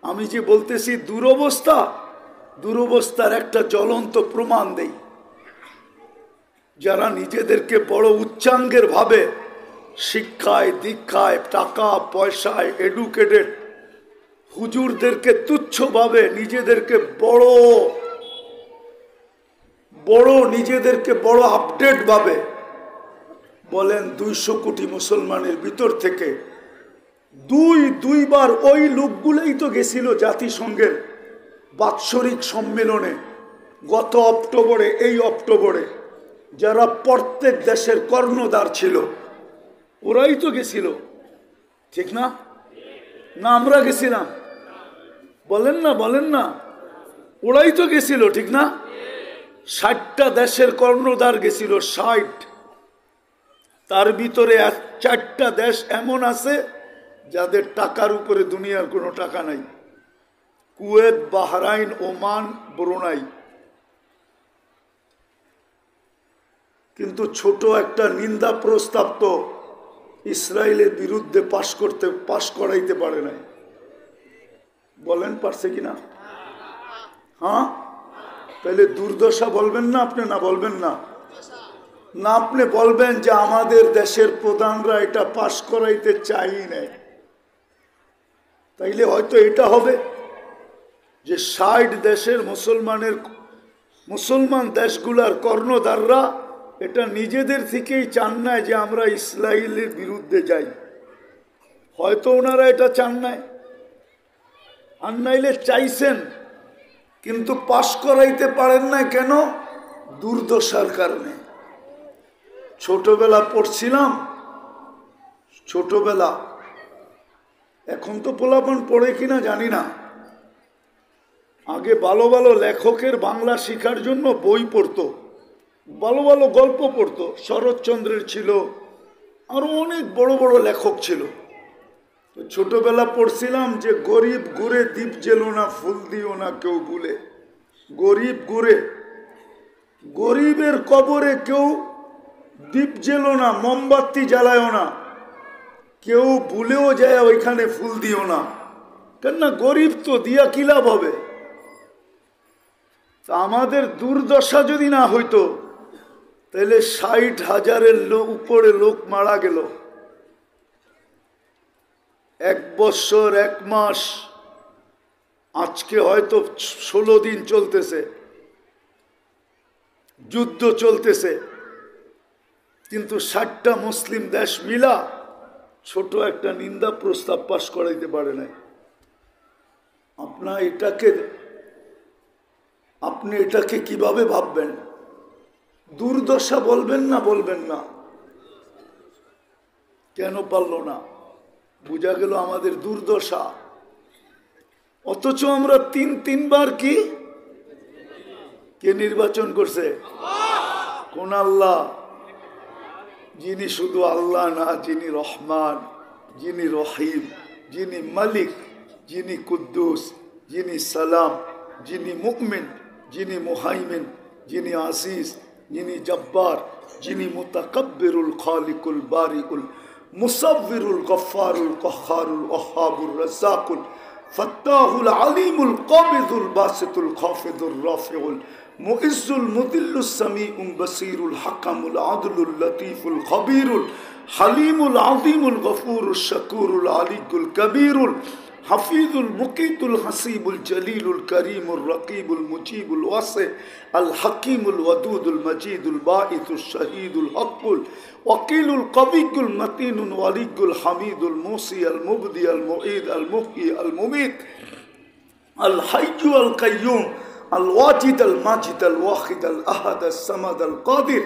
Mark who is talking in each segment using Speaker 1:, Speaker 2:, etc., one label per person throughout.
Speaker 1: আমি যে বলতেছি দুরবস্থা, দুরবস্থার একটা জ্বলন্ত প্রমাণ দেই। যারা নিজেদেরকে বড় উচ্চাঙ্গের ভাবে, শিক্ষায় দীক্ষায় টাকা পয়সায় এডুকেটেড, হুজুরদেরকে তুচ্ছভাবে নিজেদেরকে বড় বড় নিজেদেরকে বড় আপডেট ভাবে বলেন, 200 কোটি মুসলমানের ভিতর থেকে দুইবার ওই লোকগুলোই তো গেছিল জাতিসংঘের বাৎসরিক সম্মেলনে গত অক্টোবরে, এই অক্টোবরে, যারা প্রত্যেক দেশের কর্ণধার ছিল, ওরাই তো গেছিল, ঠিক না? না আমরা গেছিলাম? বলেন না, বলেন না, ওরাই তো গেছিল, ঠিক না? 60টা দেশের কর্ণধার গেছিল, 60। তার ভিতরে 4টা দেশ এমন আছে যাদের টাকার উপরে দুনিয়ার কোনো টাকা নাই: কুয়েত, বাহরাইন, ওমান, ব্রুনাই। কিন্তু ছোট একটা নিন্দা প্রস্তাব তো ইসরায়েলের বিরুদ্ধে পাশ করাইতে পারে নাই। বলেন পারছে কিনা? হ্যাঁ, তাহলে দুর্দশা বলবেন না আপনি? না বলবেন না? না আপনি বলবেন যে আমাদের দেশের প্রধানরা এটা পাশ করাইতে চাই নাই। তাইলে হয়তো এটা হবে যে 60 দেশের মুসলমান দেশগুলার কর্ণধাররা এটা নিজেদের থেকেই চান না যে আমরা ইসরায়েলের বিরুদ্ধে যাই। হয়তো ওনারা এটা চান নাই, আর নাইলে চাইছেন, কিন্তু পাশ করাইতে পারেন না। কেন? দুর্দশার কারণে। ছোটবেলা পড়ছিলাম, ছোটবেলা, এখন তো পোলাপন পড়ে কিনা জানি না, আগে ভালো ভালো লেখকের বাংলা শেখার জন্য বই পড়তো, ভালো ভালো গল্প পড়তো। শরৎচন্দ্রের ছিল, আরো অনেক বড় বড় লেখক ছিল। ছোটবেলা পড়ছিলাম যে গরিব ঘুরে দ্বীপ জেলো না, ফুল দিও না কেউ ভুলে। গরিব ঘুরে, গরিবের কবরে কেউ দ্বীপ জেলো না, মোমবাতি জ্বালায়ও না, কেউ ভুলেও যায় ওইখানে ফুল দিও না। কেননা গরিব তো, দিয়া কি লাভ হবে? আমাদের দুর্দশা যদি না হইতো তাহলে 60,000-এর উপরে লোক মারা গেল। 1 বছর 1 মাস, আজকে হয়তো 16 দিন চলতেছে, যুদ্ধ চলতেছে, কিন্তু 60টা মুসলিম দেশ মিলা ছোট একটা নিন্দা প্রস্তাব পাশ করাইতে পারে নাই। আপনি এটাকে কিভাবে ভাববেন? দুর্দশা বলবেন না? বলবেন না? কেন পারল না? বোঝা গেল আমাদের দুর্দশা। অথচ আমরা তিনবার কে নির্বাচন করছে? কোন আল্লাহ? যিনি শুধু আল্লাহ না, যিনি রহমান, যিনি রহিম, যিনি মালিক, যিনি কুদ্দুস, যিনি সালাম, যিনি মুমিন, যিনি মুহাইমিন, যিনি আসিস, যিনি জব্বার, যিনি মুতাকাব্বিরুল খালিকুল বারিউল মুসাব্বিরুল গফফারুল কহ্হারুল ওয়াহ্হাবুর রাজ্জাকুল ফাত্তাহুল আলিমুল কাবিদুল বাসিতুল খাফিদুর রাফিউল মুইজ্জুল মুদিল্লুস সামিউল বাসিরুল হাকামুল আদলুল লতীফুল খবীরুল হালিমুল আযীমুল গফুরুশ শাকুরুল আলিয়ুল কবীরুল হাফিজুল মুকিতুল হাসিবুল জলিলুল করিমুর রকিবুল মুজিবুল ওয়াসি আল হাকিমুল ওয়াদুদুল মজিদুল বাঈসুশ শহীদুল হকুল ওয়াকিলুল কবিয়ুল মতিনুল ওয়ালিয়ুল হামিদুল মুসি আল মুবদি আল মুঈদ আল মুহয়ি আল মুমীত আল হাইয়্যু আল কাইয়্যুম আল ওয়াজিদ আল মাজিদ আল ওয়াহিদ আল আহাদ আস সামাদ আল কাদির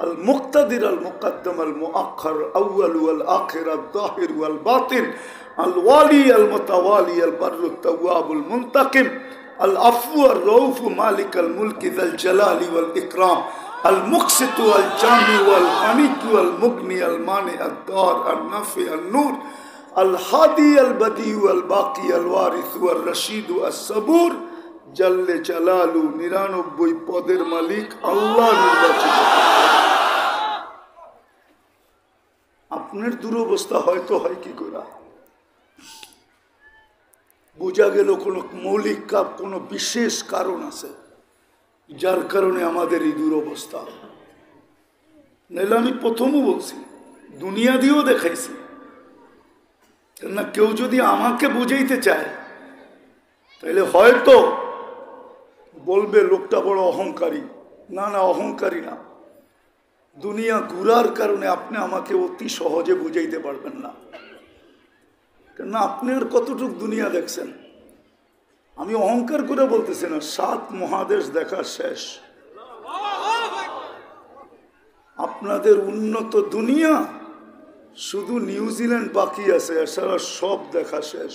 Speaker 1: আল মুক্তাদির আল মুকদ্দম আল মুআখ্খার আউয়াল ওয়াল আখির আল যাহির ওয়াল বাতিন الوالي المتوالي البر التواب المنتقم العفو الرؤوف مالك الملك ذا الجلال والإكرام المقسط والجامع والغني والمغني المانع الدار النافع النور الهادي البديع الباقي الوارث والرشيد الصبور جل جلاله 99 পদের মালিক আল্লাহ নির্বাচিত। আপনার দুরবস্থা হয়তো হয় কি করে? বোঝা গেল কোনো মৌলিক কোনো বিশেষ কারণ আছে যার কারণে আমাদের এই দুরবস্থা। নাহলে আমি প্রথমও বলছি, দুনিয়া দিয়েও দেখাইছি। কেননা কেউ যদি আমাকে বুঝাইতে চায় তাহলে হয়তো বলবে লোকটা বড় অহংকারী। না না, অহংকারী না। দুনিয়া ঘুরার কারণে আপনি আমাকে অতি সহজে বুঝাইতে পারবেন না। কেননা আপনি আর কতটুক দুনিয়া দেখছেন। আমি অহংকার করে বলতেছি না, 7 মহাদেশ দেখা শেষ। আপনাদের উন্নত দুনিয়া শুধু নিউজিল্যান্ড বাকি আছে, এছাড়া সব দেখা শেষ।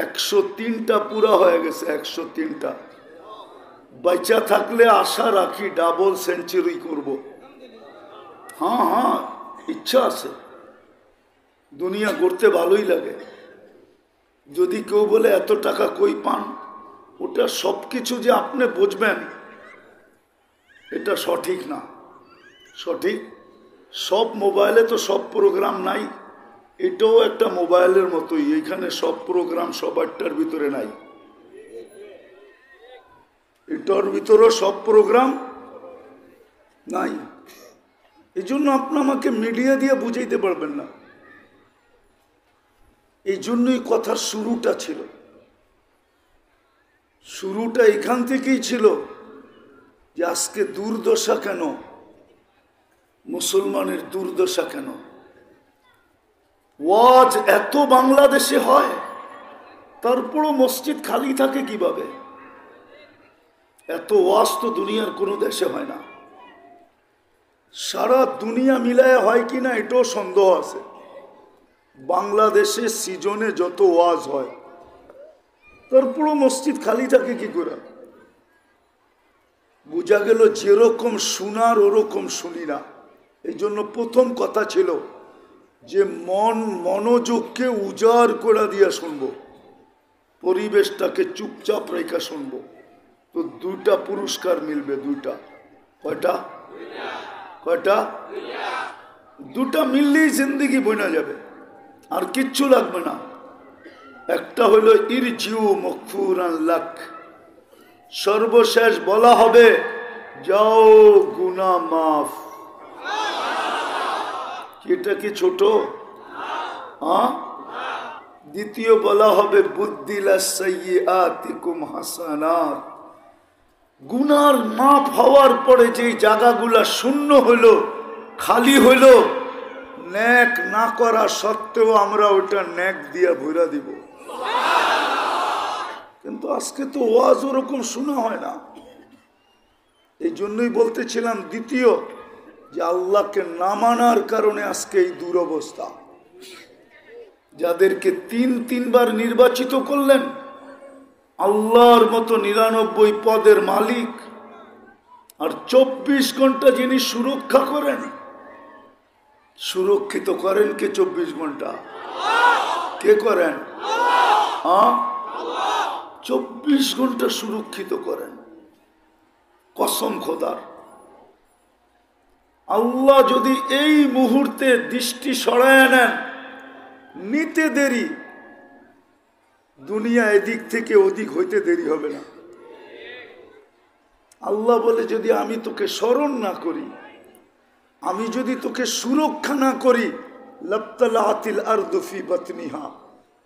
Speaker 1: 103টা পুরা হয়ে গেছে, 103টা। বাচ্চা থাকলে আশা রাখি ডাবল সেঞ্চুরি করব। হ্যাঁ, ইচ্ছা আছে। দুনিয়া করতে ভালোই লাগে। যদি কেউ বলে এত টাকা কই পান, ওটা সবকিছু যে আপনি বুঝবেন এটা সঠিক না। সঠিক সব মোবাইলে তো সব প্রোগ্রাম নাই। এটাও একটা মোবাইলের মতোই, এখানে সব প্রোগ্রাম সবারটার ভিতরে নাই। এটার ভিতরেও সব প্রোগ্রাম নাই। এই জন্য আপনি আমাকে মিডিয়া দিয়ে বুঝাইতে পারবেন না। এই জন্যই কথার শুরুটা ছিল, শুরুটা এখান থেকেই ছিল যে আজকে দুর্দশা কেন, মুসলমানের দুর্দশা কেন। ওয়াজ এত বাংলাদেশে হয়, তারপরও মসজিদ খালি থাকে কিভাবে? এত ওয়াজ তো দুনিয়ার কোনো দেশে হয় না। সারা দুনিয়া মিলায় হয় কিনা এটাও সন্দেহ আছে। বাংলাদেশে সিজনে যত ওয়াজ হয়, তারপরও মসজিদ খালি থাকে কি করে? বোঝা গেল যেরকম শোনার ওরকম শুনি না। এই জন্য প্রথম কথা ছিল যে মনোযোগকে উজাড় করে দিয়ে শুনবো, পরিবেশটাকে চুপচাপ রেখা শুনবো। তো 2টা পুরস্কার মিলবে। 2টা। কয়টা? কয়টা? 2টা মিললেই জিন্দেগি বইনা যাবে, আর কিচ্ছু লাগবে না। একটা হলো ইরজিউ মগফুরান লাক, সর্বশেষ বলা হবে যাও গুনাহ মাফ। এটা কি ছোট? দ্বিতীয় বলা হবে বুদ্দিলা সাইয়্যাতিকুম হাসানাত, গুনার মাফ হওয়ার পরে যে জায়গাগুলা শূন্য হলো, খালি হলো, নেক না করা সত্ত্বেও আমরা ওটা নেক দিয়া ভরা দিব। কিন্তু আজকে তো ওয়াজ ওরকম শোনা হয় না। এই জন্যই বলতেছিলাম দ্বিতীয়, যে আল্লাহকে না মানার কারণে আজকে এই দুরবস্থা। যাদেরকে 3বার নির্বাচিত করলেন, আল্লাহর মতো 99 পদের মালিক, আর 24 ঘন্টা যিনি সুরক্ষা করেন, সুরক্ষিত করেন কে? 24 ঘন্টা কে করেন? 24 ঘন্টা সুরক্ষিত করেন। কসম খোদার, আল্লাহ যদি এই মুহূর্তে দৃষ্টি সরায় নেন, নিতে দেরি, দুনিয়া এদিক থেকে ওদিক হইতে দেরি হবে না। আল্লাহ বলে যদি আমি তোকে স্মরণ না করি, আমি যদি তোকে সুরক্ষা না করি, লাবতালাতিল আরদু ফি বাতনিহা,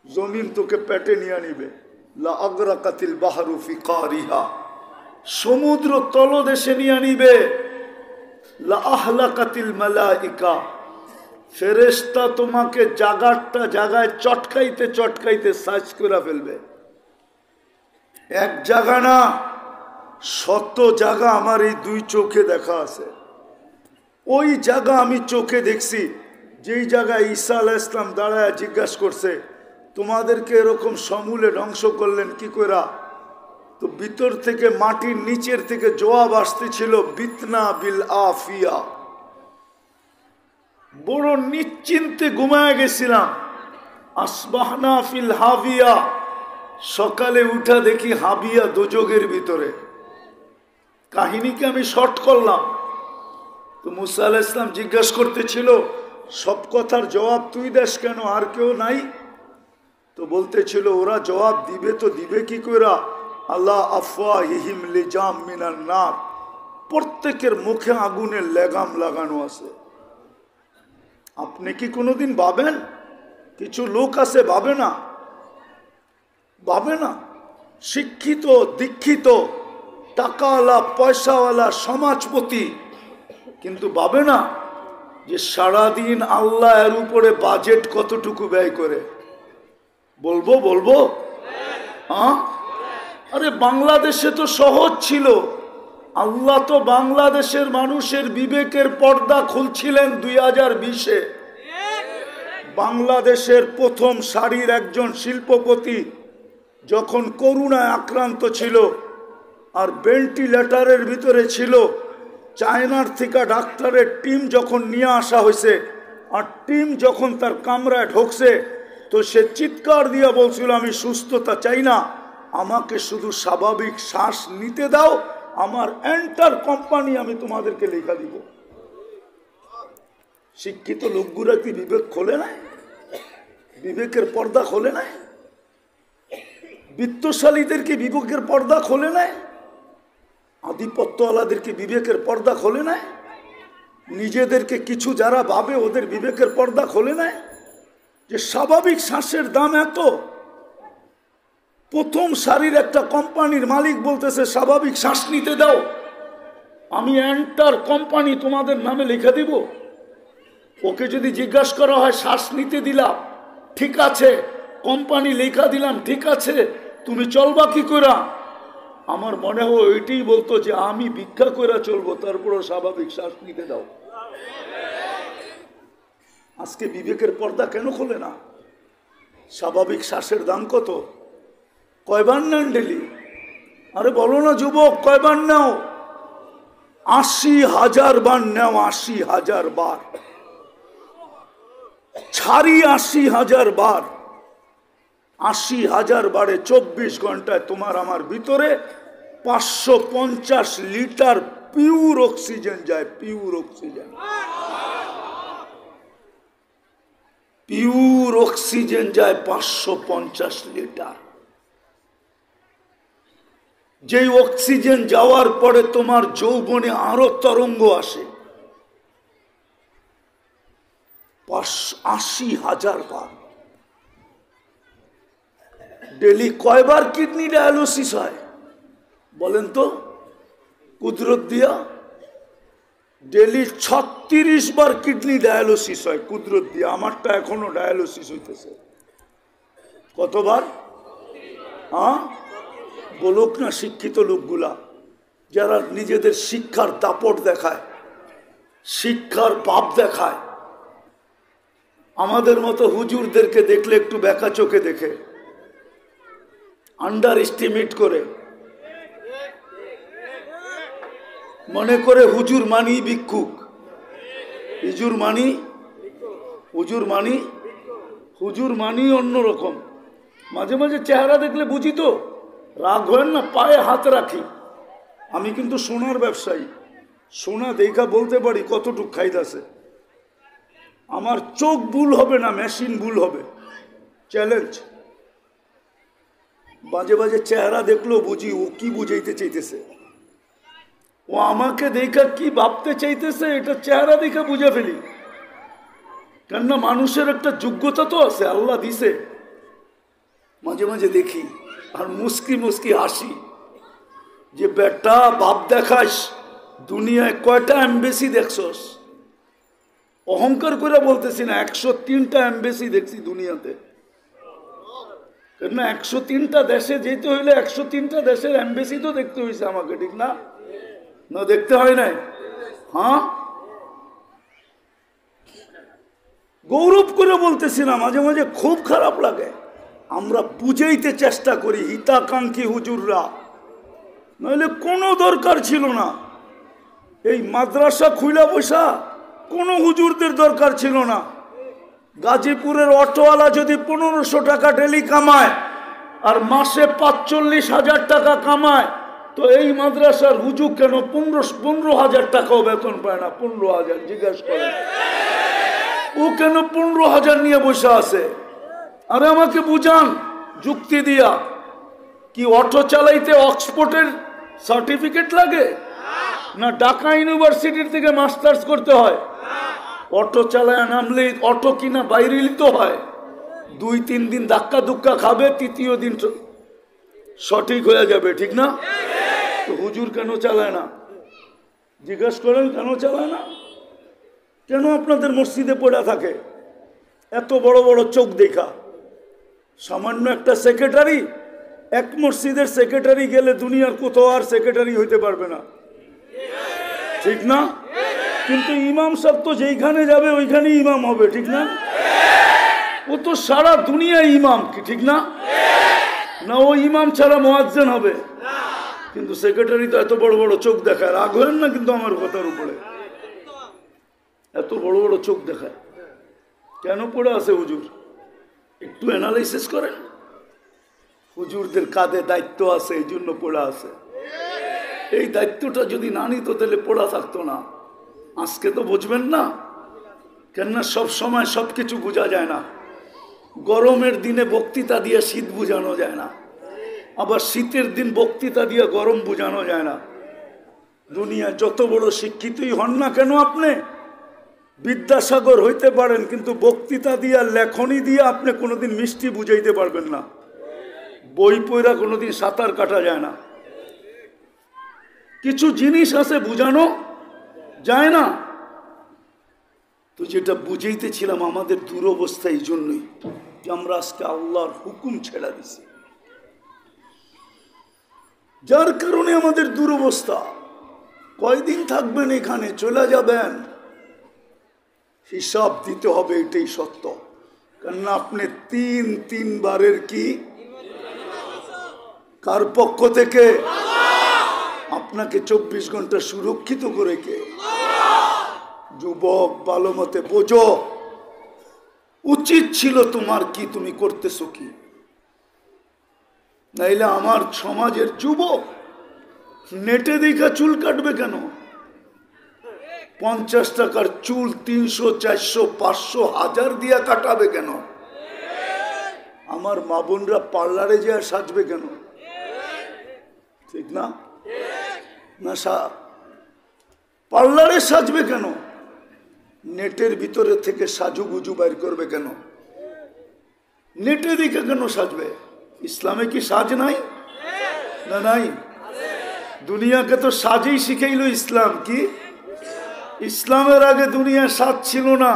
Speaker 1: জমিন তোকে পেটে নিয়ে নিবে। লা আগরাকাতিল বাহরু ফি কারিহা, সমুদ্র তলদেশে নিয়ে নিবে। লা আহলাকাতিল মালাইকা, ফেরেশতা তোমাকে জায়গাটা জায়গায় চটকাইতে চটকাইতে সাজ করে ফেলবে। এক জায়গা না, 100 জায়গা আমার এই 2 চোখে দেখা আছে। ওই জায়গা আমি চোখে দেখছি, যেই জায়গায় ঈসা আলাইহিস সালাম দাঁড়ায় জিজ্ঞাসা করছে তোমাদেরকে এরকম সমূলে ধ্বংস করলেন কি কইরা? তো ভিতর থেকে, মাটির নিচের থেকে জবাব আসতেছিল বিতনা বিল আফিয়া। বড় নিশ্চিন্তে ঘুমায় গেছিলাম। আসবাহনা ফিল হাবিয়া, সকালে উঠা দেখি হাবিয়া দোজখের ভিতরে। কাহিনীকে আমি শর্ট করলাম। তো মুসা আলাইহিস সালাম জিজ্ঞাসা করতেছিল সব কথার জবাব তুই দেস কেন, আর কেউ নাই? তো বলতেছিল ওরা জবাব দিবে তো দিবে কি কইরা, আল্লাহ আফওয়াহিহিম লিজাম মিনান নার, প্রত্যেকের মুখে আগুনের লেগাম লাগানো আছে। আপনি কি কোনোদিন ভাবেন? কিছু লোক আছে ভাবে না, ভাবে না, শিক্ষিত দীক্ষিত টাকাওয়ালা পয়সাওয়ালা সমাজপতি, কিন্তু ভাবে না যে সারাদিন আল্লাহ এর উপরে বাজেট কতটুকু ব্যয় করে। বলবো বলবো হ্যাঁ? আরে বাংলাদেশে তো সহজ ছিল, আল্লাহ তো বাংলাদেশের মানুষের বিবেকের পর্দা খুলছিলেন 2020-এ। বাংলাদেশের প্রথম সারির একজন শিল্পপতি যখন করোনায় আক্রান্ত ছিল আর ভেন্টিলেটরের ভিতরে ছিল, চায়নার থেকে ডাক্তারের টিম যখন নিয়ে আসা হয়েছে আর টিম যখন তার কামরায় ঢুকছে, তো সে চিৎকার দিয়ে বলছিল আমি সুস্থতা চাই না, আমাকে শুধু স্বাভাবিক শ্বাস নিতে দাও, আমার এন্টার কোম্পানি আমি তোমাদেরকে লেখা দিব। শিক্ষিত লোকগুলা কি বিবেক খোলে নাই? বিবেকের পর্দা খোলে নাই? বিত্তশালীদেরকে বিবেকের পর্দা খোলে নাই? আধিপত্যওয়ালাদেরকে বিবেকের পর্দা খোলে নাই? নিজেদেরকে কিছু যারা ভাবে ওদের বিবেকের পর্দা খোলে নাই? যে স্বাভাবিক শ্বাসের দাম এত, প্রথম সারির একটা কোম্পানির মালিক বলতেছে স্বাভাবিক শ্বাস নিতে দাও, আমি এন্টার কোম্পানি তোমাদের নামে লিখে দিব। ওকে যদি জিজ্ঞাসা করা হয় শ্বাস নিতে দিলাম ঠিক আছে, কোম্পানি লেখা দিলাম ঠিক আছে, তুমি চলবা কি করা? আমার মনে হয় ওইটাই বলতো যে আমি ভিক্ষা করে চলবো, তারপরও স্বাভাবিক শ্বাস নিতে দাও। আজকে বিবেকের পর্দা কেন খোলে না? স্বাভাবিক শ্বাসের দাম কত? কয়বার নেন ডেলি? আরে বলো না যুবক, কয়বার নাও? 80,000 বার নেও, 80,000 বার ছাড়ি, 80,000 বার। 80,000 বারে 24 ঘন্টায় তোমার আমার ভিতরে 550 লিটার পিওর অক্সিজেন যায়। পিওর অক্সিজেন, পিওর অক্সিজেন যায় 550 লিটার। যেই অক্সিজেন যাওয়ার পরে তোমার যৌবনে আরো তরঙ্গ আসে। 80,000 বার। ডেলি কয়বার কিডনি ডায়ালিসিস হয় বলেন তো? কুদরত দিয়া ডেলি 36 বার কিডনি ডায়ালিসিস হয় কুদরত দিয়া। আমারটা এখনো ডায়ালিসিস হইতেছে। কতবার? হ্যাঁ বলুক না শিক্ষিত লোকগুলা, যারা নিজেদের শিক্ষার দাপট দেখায়, শিক্ষার পাপ দেখায়। আমাদের মতো হুজুরদেরকে দেখলে একটু বেকা চোখে দেখে, আন্ডার এস্টিমেট করে, মনে করে হুজুর মানি ভিক্ষুক, হুজুর মানি, হুজুর মানি, হুজুর মানি অন্যরকম। মাঝে মাঝে চেহারা দেখলে বুঝি তো, রাগ হয় না, পায়ে হাত রাখি। আমি কিন্তু সোনার ব্যবসায়ী, সোনা দেখা বলতে পারি কতটুক খাইতেছে। আমার চোখ ভুল হবে না, মেশিন ভুল হবে, চ্যালেঞ্জ। বাজে বাজে চেহারা দেখলেও বুঝি ও কি বুঝাইতে চাইতেছে, ও আমাকে দেখা কি ভাবতে চাইতেছে, এটা চেহারা দেখে বুঝে ফেলি। কেননা মানুষের একটা যোগ্যতা তো আছে, আল্লাহ দিছে। মাঝে মাঝে দেখি আর মুস্কি মুস্কি হাসি যে বেটা বাপ দেখাস, দুনিয়ায় কয়টা এমবেসি দেখছস? অহংকার করে বলতেছি না, 103টা এমবেসি দেখছি দুনিয়াতে। কেননা 103টা দেশে যেতে হইলে 103টা দেশের এমবেসি তো দেখতে হয়েছে আমাকে, ঠিক না? না দেখতে হয় নাই? হ্যাঁ, গৌরব করে বলতেছি না, মাঝে মাঝে খুব খারাপ লাগে। আমরা বুঝাইতে চেষ্টা করি হিতাকাঙ্ক্ষী হুজুররা, নইলে কোনো দরকার ছিল না এই মাদ্রাসা খুইলা বসা, কোনো হুজুরদের দরকার ছিল না। গাজীপুরের অটোওয়ালা যদি 1500 টাকা ডেলি কামায় আর মাসে 45,000 টাকা কামায়, তো এই মাদ্রাসার হুজুর কেন 15,000 টাকাও বেতন পায় না? 15,000 জিজ্ঞাসা করে, ও কেন 15,000 নিয়ে বসে আছে? আরে আমাকে বুঝান যুক্তি দিয়া, কি অটো চালাইতে অক্সফোর্ডের সার্টিফিকেট লাগে, না ঢাকা ইউনিভার্সিটির থেকে মাস্টার্স করতে হয়? অটো চালায় নামলে অটো কিনা বাইরে তো হয়, 2-3 দিন ধাক্কা ধুক্কা খাবে, তৃতীয় দিন সঠিক হয়ে যাবে, ঠিক না? তো হুজুর কেন চালায় না? জিজ্ঞাসা করেন কেন চালায় না? কেন আপনাদের মসজিদে পড়া থাকে? এত বড় বড় চোখ দেখা। সামান্য একটা সেক্রেটারি, এক মসজিদের সেক্রেটারি গেলে দুনিয়ার কোথাও আর সেক্রেটারি হইতে পারবে না, ঠিক না? কিন্তু ইমাম সাহেব তো যেইখানে যাবে ওইখানেই ইমাম হবে, ঠিক না? ও তো সারা দুনিয়ায় ইমাম, কি ঠিক না? না ও ইমাম ছাড়া মুয়াজ্জিন হবে? কিন্তু সেক্রেটারি তো এত বড় বড় চোখ দেখায়। রাগ হলেন না কিন্তু আমার কথার উপরে, এত বড় বড় চোখ দেখায় কেন পড়ে আছে হুজুর? একটু অ্যানালাইসিস করেন। হুজুরদের কাঁধে দায়িত্ব আছে, এই জন্য পড়ে আছে। এই দায়িত্বটা যদি না নিত তাহলে পড়া থাকতো না। আজকে তো বুঝবেন না, কেননা সব সময় সব কিছু বোঝা যায় না। গরমের দিনে বক্তৃতা দিয়ে শীত বোঝানো যায় না, আবার শীতের দিন বক্তৃতা দিয়ে গরম বোঝানো যায় না। দুনিয়া যত বড় শিক্ষিতই হন না কেন, আপনি বিদ্যাসাগর হইতে পারেন, কিন্তু বক্তৃতা দিয়া লেখনী দিয়ে আপনি কোনোদিন মিষ্টি বুঝাইতে পারবেন না। বই পড়া কোনোদিন সাঁতার কাটা যায় না। কিছু জিনিস আছে বুঝানো যায় না। তো যেটা বুঝাইতেছিলাম, আমাদের দুরবস্থা এই জন্যই যে আমরা আজকে আল্লাহর হুকুম ছেড়ে দিছি, যার কারণে আমাদের দুরবস্থা। কয়দিন থাকবেন এখানে, চলে যাবেন, হিসাব দিতে হবে, এটাই সত্য। কারণ আপনি তিনবারের কি, কার পক্ষ থেকে? আপনাকে 24 ঘন্টা সুরক্ষিত করে কে? যুবক ভালো মতে বোঝো, উচিত ছিল তোমার কি, তুমি করতেছো কি? নাইলে আমার সমাজের যুবক নেটে দেখা চুল কাটবে কেন? 50 টাকার চুল 300, 400, 500, 1000 দিয়া কাটাবে কেন? আমার মা বোনরা পার্লারে যে সাজবে কেন? ঠিক না? না পার্লারে সাজবে কেন? নেটের ভিতরে থেকে সাজুগুজু বাইর করবে কেন? নেটে দেখে কেন সাজবে? ইসলামে কি সাজ নাই? না নাই? দুনিয়াকে তো সাজেই শিখাইলো ইসলাম। কি ইসলামের আগে দুনিয়া সাজ ছিল না।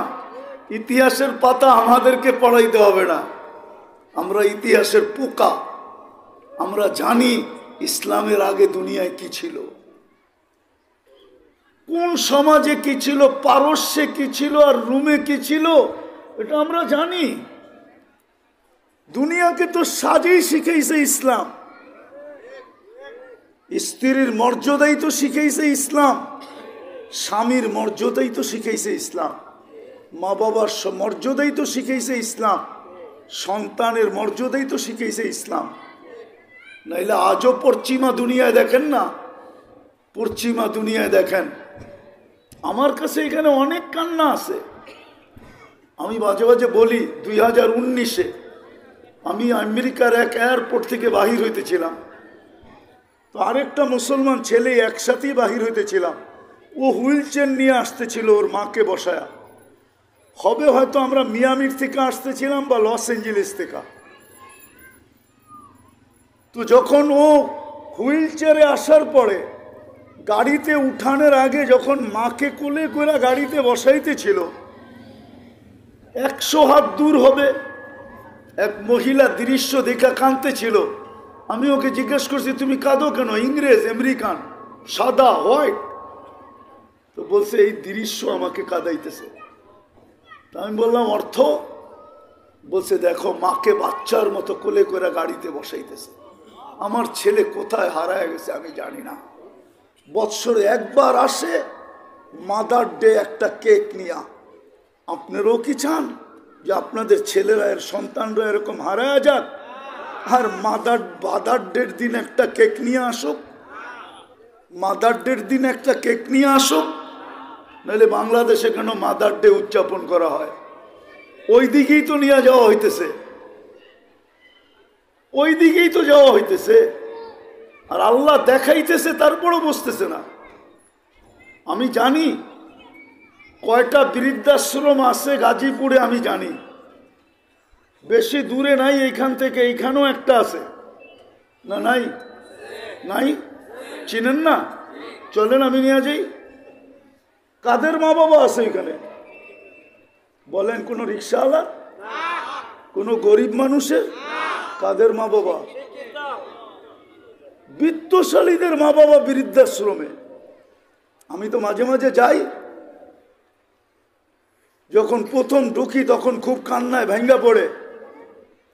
Speaker 1: ইতিহাসের পাতা আমাদেরকে পড়াইতে হবে না, আমরা ইতিহাসের পোকা। আমরা জানি ইসলামের আগে দুনিয়ায় কি ছিল, কোন সমাজে কি ছিল, পারস্যে কি ছিল আর রোমে কি ছিল, এটা আমরা জানি। দুনিয়াকে তো সাজেই শিখাইছে ইসলাম। স্ত্রীর মর্যাদাই তো শিখাইছে ইসলাম, স্বামীর মর্যাদাই তো শিখাইছে ইসলাম, মা বাবার মর্যাদাই তো শিখাইছে ইসলাম, সন্তানের মর্যাদাই তো শিখাইছে ইসলাম। নাইলে আজও পশ্চিমা দুনিয়ায় দেখেন না, পশ্চিমা দুনিয়ায় দেখেন। আমার কাছে এখানে অনেক কান্না আছে। আমি মাঝে মাঝে বলি, 2019-এ আমি আমেরিকার এক এয়ারপোর্ট থেকে বাহির হইতেছিলাম, তো আরেকটা মুসলমান ছেলে একসাথেই বাহির হইতেছিলাম। ও হুইল চেয়ার নিয়ে আসতেছিল ওর মাকে বসায়া। হবে হয়তো আমরা মিয়ামির থেকে আসতেছিলাম বা লস এঞ্জেলেস থেকে। তো যখন ও হুইল চেয়ারে আসার পরে গাড়িতে উঠানোর আগে যখন মাকে কোলে করে গাড়িতে বসাইতেছিল, 100 হাত দূর হবে এক মহিলা দৃশ্য দেখা কাঁদতেছিল। আমি ওকে জিজ্ঞেস করছি, তুমি কাঁদো কেন? ইংরেজ, আমেরিকান, সাদা, হোয়াইট। তো বলছে এই দৃশ্য আমাকে কাঁদাইতেছে। তা আমি বললাম অর্থ? বলছে দেখো, মাকে বাচ্চার মতো কোলে করে গাড়িতে বসাইতেছে। আমার ছেলে কোথায় হারায় গেছে আমি জানি না। বৎসরে একবার আসে, মাদার ডে একটা কেক নিয়া। আপনারাও কি চান যে আপনাদের ছেলেরা, এর সন্তানরা এরকম হারায় যাক? আর মাদার ডের দিন একটা কেক নিয়ে আসুক, মাদার ডের দিন একটা কেক নিয়ে আসুক। নাহলে বাংলাদেশে কেন মাদার ডে উদযাপন করা হয়? ওই দিকেই তো নিয়ে যাওয়া হইতেছে। ওই দিকেই তো যাওয়া হইতেছে, আর আল্লাহ দেখাইতেছে, তারপরও বুঝতেছে না। আমি জানি কয়টা বৃদ্ধাশ্রম আছে গাজীপুরে, আমি জানি, বেশি দূরে নাই এইখান থেকে, এইখানেও একটা আছে না? নাই? নাই? চিনেন না? চলেন আমি নিয়ে যাই। কাদের মা বাবা আছে এখানে বলেন? কোন রিক্সাওয়ালা, কোন গরিব মানুষের? কাদের মা বাবা? বিত্তশালীদের মা বাবা বৃদ্ধাশ্রমে। আমি তো মাঝে মাঝে যাই, যখন প্রথম ঢুকি তখন খুব কান্নায় ভেঙ্গা পড়ে,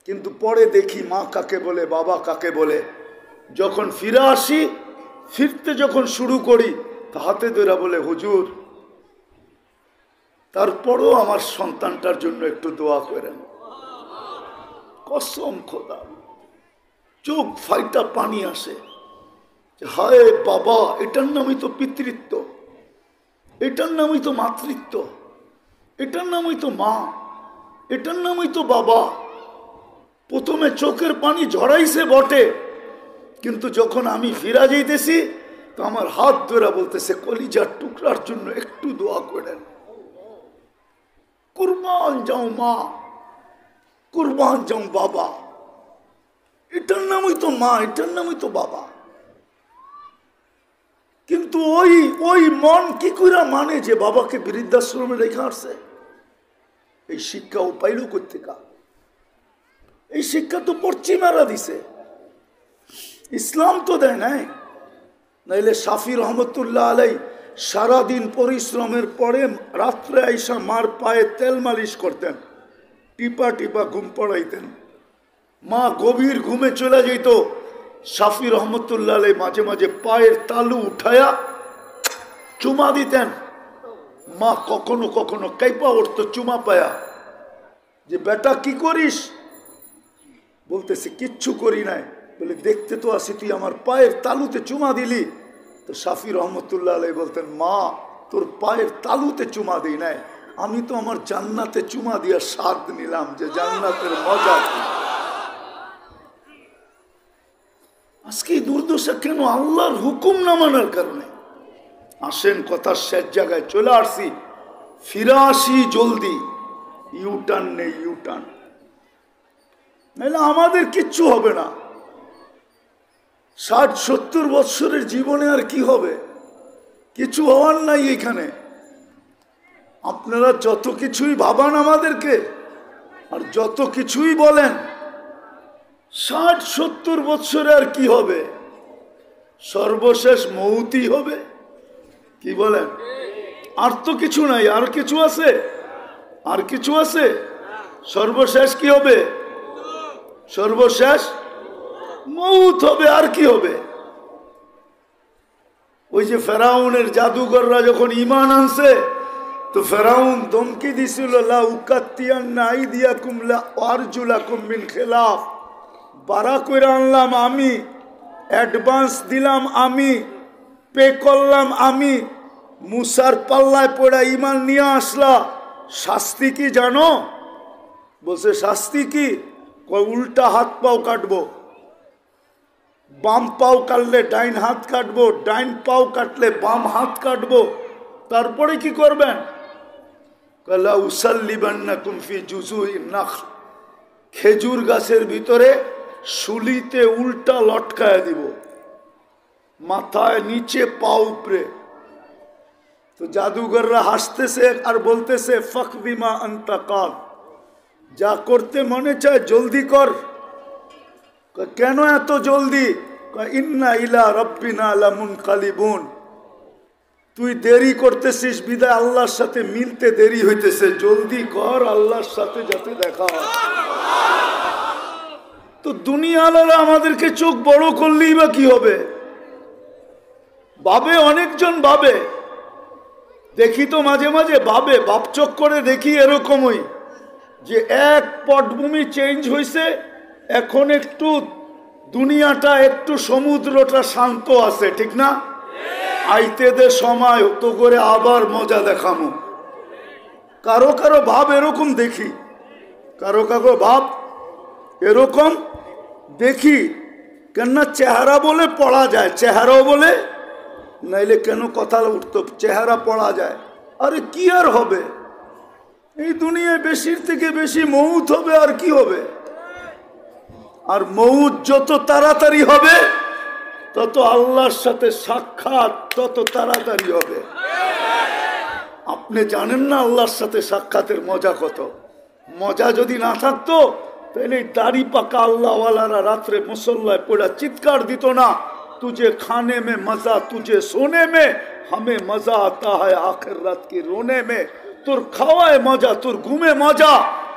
Speaker 1: কিন্তু পরে দেখি মা কাকে বলে, বাবা কাকে বলে। যখন ফিরে আসি, ফিরতে যখন শুরু করি, তা হাতে ধরে বলে, হুজুর তারপরও আমার সন্তানটার জন্য একটু দোয়া করেন। কসম খোদা, চোখ ফাইটা পানি আসে। হায় বাবা, এটার নামই তো পিতৃত্ব, এটার নামই তো মাতৃত্ব, এটার নামই তো মা, এটার নামই তো বাবা। প্রথমে চোখের পানি ঝরাইছে বটে, কিন্তু যখন আমি ফিরা যাইতেছি তো আমার হাত ধরে বলতেছে, কলিজার টুকরার জন্য একটু দোয়া করেন। কুরবান যাও মা, কুরবান যাও বাবা, এটার নামই তো মা, এটার নামই তো বাবা। কিন্তু ওই মন কি করে মানে যে বাবাকে বৃদ্ধাশ্রমে রেখে আসছে? এই শিক্ষা ও পাইল কোত্থেকা? এই শিক্ষা তো পশ্চিমারা দিছে, ইসলাম তো দেয় নাই। নাইলে শাফি রহমতুল্লাহ আলাই সারাদিন পরিশ্রমের পরে রাত্রে আইসা মার পায়ে তেল মালিশ করতেন, টিপা টিপা ঘুম পড়াইতেন। মা গভীর ঘুমে চলে যেত, শাফি রহমতুল্লাহ আলাই মাঝে মাঝে পায়ের তালু উঠায়া চুমা দিতেন। মা কখনো কখনো কাইপা উঠত চুমা পায়া, যে বেটা কি করিস? বলতেছে কিচ্ছু করি নাই। বলে দেখতে তো আসি, তুই আমার পায়ের তালুতে চুমা দিলি। তো শাফি রহমতুল্লাহ আলাই বলতেন, মা তোর পায়ের তালুতে চুমা দিই নাই, আমি তো আমার জান্নাতে চুমা দিয়া স্বাদ নিলাম, যে জান্নাতের মজা। আজকে দুর্দশা কেন? আল্লাহর হুকুম না মানার কারণে। আসেন কথার শেষ জায়গায় চলে আসছি, ফিরে আসি জলদি, ইউটার্ন নেই, ইউটার্ন নাহলে আমাদের কিচ্ছু হবে না। 60-70 বৎসরের জীবনে আর কি হবে? কিছু হওয়ার নাই এখানে। আপনারা যত কিছুই ভাবান আমাদেরকে, আর যত কিছুই বলেন, 60-70 বৎসরে আর কি হবে? সর্বশেষ মৌতই হবে। কি বলেন? আর তো কিছু নাই। আর কিছু আছে? আর কিছু আছে? সর্বশেষ কি হবে? সর্বশেষ মৌত হবে। আর কি হবে? ওই যে ফেরাউনের জাদুঘররা যখন ঈমান আনছে, তো ফেরাউন ধমকি দিছিল, লা উকাত্তিয়ান্না আইদিয়াকুম লা আরজুলাকুম মিন খিলাফ, বাড়া কইরা আনলাম আমি, অ্যাডভান্স দিলাম আমি, পে করলাম আমি, মুসার পাল্লায় পড়া ঈমান নিয়ে আসলা, শাস্তি কি জানো? বলছে শাস্তি কি? উল্টা হাত পাও কাটবো, বাম পাও কাটলে ডাইন হাত কাটবো, ডাইন পাও কাটলে বাম হাত কাটবো। তারপরে কি করবেন? কালা উসাল্লিবান্নাকুম ফি জুজুইন নাখল, খেজুর গাছের ভিতরে শুলিতে উল্টা লটকায় দিব, মাথায় নিচে পা উপরে। তো জাদুঘররা হাসতেছে আর বলতেছে, ফাকবিমা আনতা কাল, যা করতে মনে চায় জলদি কর। কেন এত জলদি? ইন্না ইলা রাব্বিনা লামুনকালিবুন, তুই দেরি করতেছিস বিদায় আল্লাহর সাথে মিলতে দেরি হইতেছে, জলদি কর, আল্লাহর সাথে যাতে দেখা হয়। তো দুনিয়াওয়ালারা আমাদেরকে চোখ বড় করলেই বা কি হবে? ভাবে, অনেকজন ভাবে, দেখি তো মাঝে মাঝে ভাবে, বাপচক করে দেখি এরকমই, যে এক পটভূমি চেঞ্জ হয়েছে, এখন একটু দুনিয়াটা, একটু সমুদ্রটা শান্ত আছে, ঠিক না? আইতে দে সময় তো করে আবার মজা দেখামো। কারো কারো ভাব এরকম দেখি, কারো কারো ভাব এরকম দেখি, কেননা চেহারা বলে পড়া যায়, চেহারাও বলে নাইলে কেন কথা উঠতো, চেহারা পড়া যায়। আরে কি আর হবে, এই দুনিয়ায় বেশির থেকে বেশি মৌত হবে, আর কি হবে। আর মৌত যত তাড়াতাড়ি হবে তত আল্লাহর সাথে সাক্ষাৎ তত তাড়াতাড়ি হবে। আপনি জানেন না আল্লাহর সাথে সাক্ষাতের মজা কত। মজা যদি না থাকতো তাহলে দাড়ি পাকা আল্লাহওয়ালারা রাত্রে মুসল্লায় পড়া চিৎকার দিত না, तुझे खाने में मजा, तुझे सोने में, हमें मजा आता है आखिर रात के रोने में। তোর খাওয়ায় মজা, তোর ঘুমে মজা,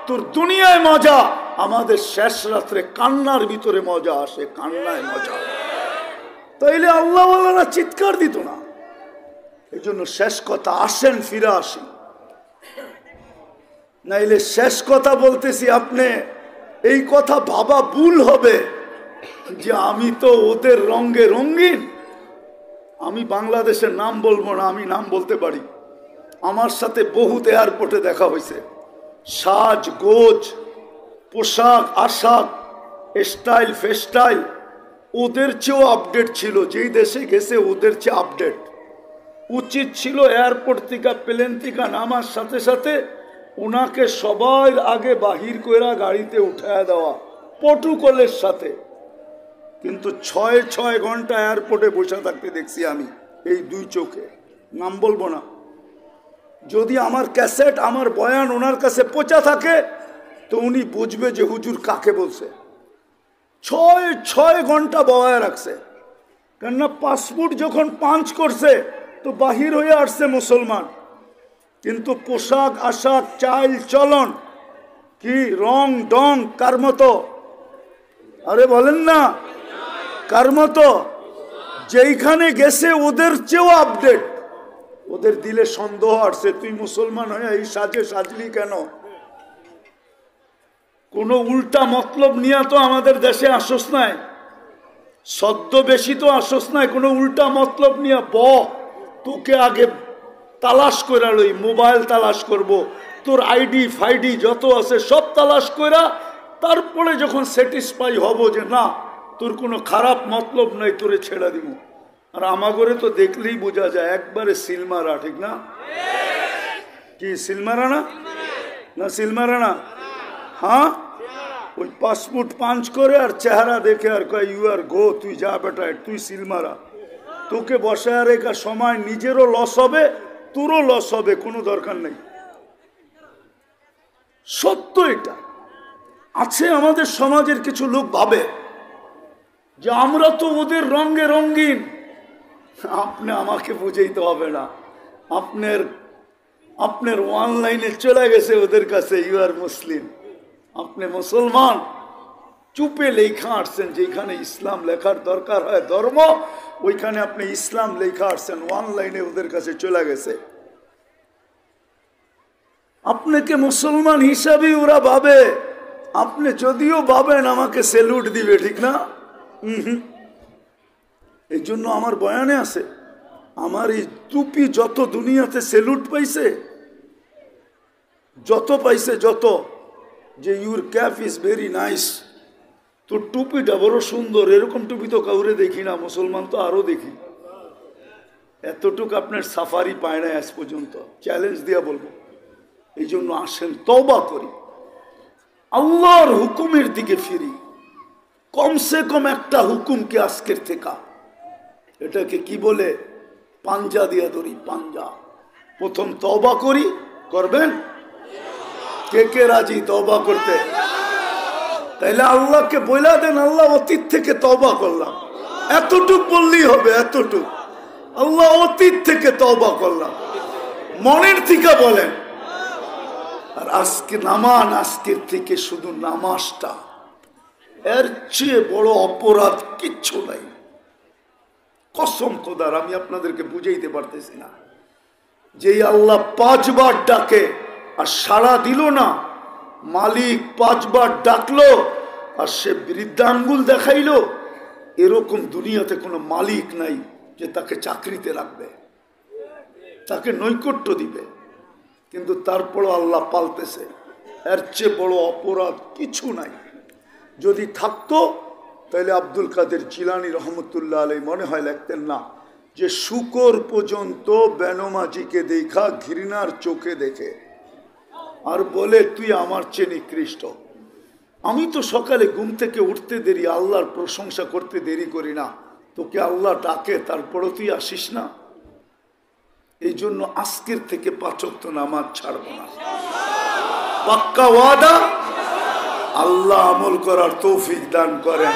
Speaker 1: তোর দুনিয়ায় মজা, আমাদের শেষ রাত্রে কান্নার ভিতরে মজা আসে, কান্নায় মজা। তাইলে আল্লাহওয়ালারা চিৎকার দিত না। এই জন্য শেষ কথা, আসেন ফিরে আসি, নাইলে শেষ কথা বলতেছি, আপনি এই কথা ভাবা ভুল হবে যে আমি তো ওদের রঙে রঙিন। আমি বাংলাদেশের নাম বলবো না, আমি নাম বলতে পারি। আমার সাথে বহুত এয়ারপোর্টে দেখা হয়েছে, সাজ গোজ, পোশাক আশাক, স্টাইল ফেস্টাইল ওদের চেয়েও আপডেট ছিল। যেই দেশে গেছে ওদের চেয়ে আপডেট। উচিত ছিল এয়ারপোর্ট থেকে প্লেন থেকে নামার সাথে সাথে ওনাকে সবার আগে বাহির কইরা গাড়িতে উঠায় দেওয়া প্রটোকলের সাথে। কিন্তু 6 ঘন্টা এয়ারপোর্টে বসে থাকতে দেখছি আমি এই দুই চোখে, নাম বলবো না। যদি আমার ক্যাসেট আমার বয়ান ওনার কাছে পৌঁছা থাকে তো উনি বুঝবে যে হুজুর কাকে বলছে। 6 ঘন্টা বয়ায় রাখছে, কেননা পাসপোর্ট যখন পাঞ্চ করছে তো বাহির হয়ে আসছে মুসলমান, কিন্তু পোশাক আশাক চাল চলন কি রং ডং কার মতো, আরে বলেন না কার মতো, যেইখানে গেছে ওদের চেয়েও আপডেট। ওদের দিলে সন্দেহ আসছে, তুই মুসলমান হয়ে এই সাজে সাজলি কেন? কোনো উল্টা মতলব নিয়ে তো আমাদের দেশে আসস নাই, সদ্য বেশি তো আসস নাই, কোনো উল্টা মতলব নিয়ে তোকে আগে তালাশ করে লই, মোবাইল তালাশ করব, তোর আইডি ফাইডি যত আছে সব তালাশ কইরা তারপরে যখন স্যাটিসফাই হব যে না তোর কোনো খারাপ মতলব নাই, তোরে ছেড়ে দিব। আর আমাগরে তো দেখলেই বোঝা যায় একবারে সিলমারা, ঠিক না? কি সিলমারা না? না সিলমারা না? হ্যাঁ, ওই পাসপোর্ট পাঞ্চ করে আর চেহারা দেখে আর কয় ইউ আর গো, তুই যা বেটা, তুই সিলমারা। তোকে বসায় রেখা সময় নিজেরও লস হবে, তোরও লস হবে, কোনো দরকার নেই। সত্য এটা আছে। আমাদের সমাজের কিছু লোক ভাবে যে আমরা তো ওদের রঙে রঙিন। আপনি আমাকে বুঝাইতে হবে না, আপনার অনলাইনে চলে গেছে ওদের কাছে, ইউ আর মুসলিম, আপনি মুসলমান। চুপে লেখা আসছেন, যেখানে ইসলাম লেখার দরকার হয় ধর্ম, ওইখানে আপনি ইসলাম লেখা আসছেন, অনলাইনে ওদের কাছে চলে গেছে। আপনাকে মুসলমান হিসাবে ওরা ভাবে, আপনি যদিও ভাবেন আমাকে স্যালুট দিবে, ঠিক না? এই জন্য আমার বয়ানে আছে, আমার এই টুপি যত দুনিয়াতে স্যালুট পাইছে, যত পাইছে যত, যে your cap is very nice, তোর টুপিটা বড় সুন্দর, এরকম টুপি তো কাউরে দেখি না, মুসলমান তো আরো দেখি। এতটুকু আপনার সাফারি পায় না আজ পর্যন্ত, চ্যালেঞ্জ দিয়া বলবো। এই জন্য আসেন তওবা করি, আল্লাহর হুকুমের দিকে ফিরি। কমসে কম একটা হুকুমকে আজকের থেকে, এটাকে কি বলে, পাঞ্জা দিয়া ধরি, পাঞ্জা। প্রথম তওবা করি, করবেন? কে কে রাজি তওবা করতে? তাইলে আল্লাহকে বইলা দেন, আল্লাহ অতীত থেকে তওবা করলাম, এতটুক বললেই হবে, এতটুক। আল্লাহ অতীত থেকে তওবা করলাম, মনের থেকে বলেন। আর আজকে নামান, আজকের থেকে শুধু নামাজটা, এর চেয়ে বড় অপরাধ কিচ্ছু নাই। কসম খোদার, আমি আপনাদেরকে বুঝাইতে পারতেছি না। যেই আল্লাহ 5 বার ডাকে আর সাড়া দিল না, মালিক 5 বার ডাকলো আর সে বৃদ্ধাঙ্গুল দেখাইলো, এরকম দুনিয়াতে কোনো মালিক নাই যে তাকে চাকরিতে রাখবে, তাকে নৈকট্য দিবে। কিন্তু তারপরও আল্লাহ পালতেছে, এর চেয়ে বড় অপরাধ কিছু নাই। যদি থাকতো তাইলে আব্দুল কাদের জিলানী রহমতুল্লাহ আলাই মনে হয় লিখতেন না যে শুকর পর্যন্ত বেনমাজিকে দেখা ঘৃণার চোখে দেখে আর বলে তুই আমার চেয়ে নিকৃষ্ট। আমি তো সকালে ঘুম থেকে উঠতে দেরি, আল্লাহর প্রশংসা করতে দেরি করি না, তোকে আল্লাহ ডাকে তারপরও তুই আসিস না। এই জন্য আজকের থেকে 5 ওয়াক্ত নামাজ ছাড়বো না, পাক্কা ওয়াদা। আল্লাহ আমল করার তৌফিক দান করেন।